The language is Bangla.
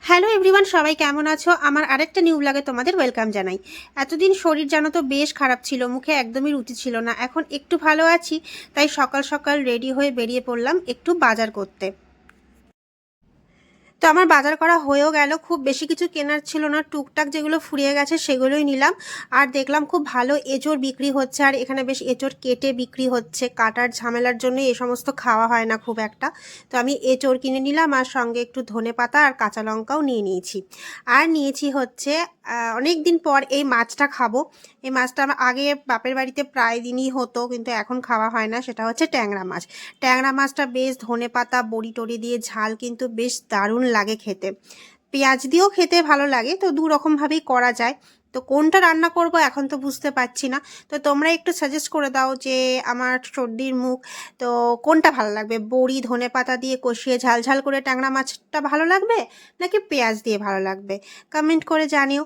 হ্যালো এভরিওয়ান, সবাই কেমন আছো? আমার আরেকটা নিউ ব্লগে তোমাদের ওয়েলকাম জানাই। এতদিন শরীর জানো তো বেশ খারাপ ছিল, মুখে একদমই রুচি ছিল না। এখন একটু ভালো আছি, তাই সকাল সকাল রেডি হয়ে বেরিয়ে পড়লাম একটু বাজার করতে। তো আমার বাজার করা হয়েও গেল, খুব বেশি কিছু কেনার ছিল না, টুকটাক যেগুলো ফুরিয়ে গেছে সেগুলোই নিলাম। আর দেখলাম খুব ভালো এঁচোড় বিক্রি হচ্ছে, আর এখানে বেশ এঁচোড় কেটে বিক্রি হচ্ছে। কাটার ঝামেলার জন্য এই সমস্ত খাওয়া হয় না খুব একটা। তো আমি এঁচোড় কিনে নিলাম, আর সঙ্গে একটু ধনেপাতা আর কাঁচা লঙ্কাও নিয়ে নিয়েছি। আর নিয়েছি হচ্ছে অনেক দিন পর এই মাছটা খাবো। এই মাছটা আমার আগে বাপের বাড়িতে প্রায় দিনই হতো, কিন্তু এখন খাওয়া হয় না। সেটা হচ্ছে ট্যাংরা মাছ। ট্যাংরা মাছটা বেশ ধনেপাতা বড়ি টড়ি দিয়ে ঝাল, কিন্তু বেশ দারুণ লাগে খেতে। পেঁয়াজ দিয়েও খেতে ভালো লাগে, তো দু রকমভাবেই করা যায়। তো কোনটা রান্না করব এখন তো বুঝতে পারছি না। তো তোমরা একটু সাজেস্ট করে দাও যে আমার সর্দির মুখ, তো কোনটা ভালো লাগবে? বড়ি ধনেপাতা দিয়ে কষিয়ে ঝাল ঝাল করে ট্যাংরা মাছটা ভালো লাগবে, নাকি পেঁয়াজ দিয়ে ভালো লাগবে? কমেন্ট করে জানিও।